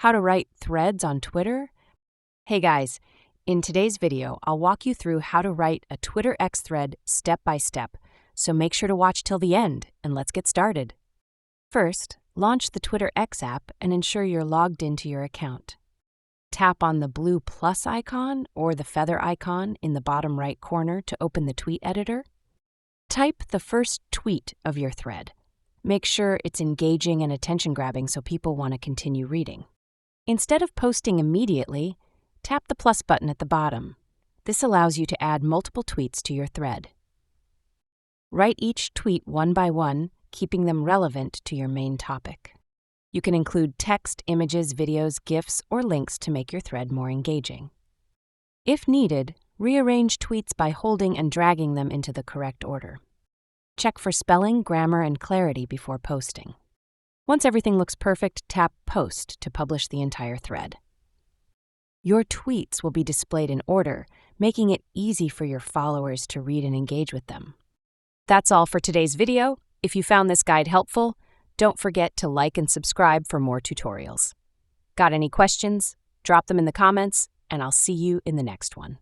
How to write threads on Twitter? Hey guys, in today's video, I'll walk you through how to write a Twitter X thread step by step, so make sure to watch till the end and let's get started. First, launch the Twitter X app and ensure you're logged into your account. Tap on the blue plus icon or the feather icon in the bottom right corner to open the tweet editor. Type the first tweet of your thread. Make sure it's engaging and attention-grabbing so people want to continue reading. Instead of posting immediately, tap the plus button at the bottom. This allows you to add multiple tweets to your thread. Write each tweet one by one, keeping them relevant to your main topic. You can include text, images, videos, GIFs, or links to make your thread more engaging. If needed, rearrange tweets by holding and dragging them into the correct order. Check for spelling, grammar, and clarity before posting. Once everything looks perfect, tap Post to publish the entire thread. Your tweets will be displayed in order, making it easy for your followers to read and engage with them. That's all for today's video. If you found this guide helpful, don't forget to like and subscribe for more tutorials. Got any questions? Drop them in the comments, and I'll see you in the next one.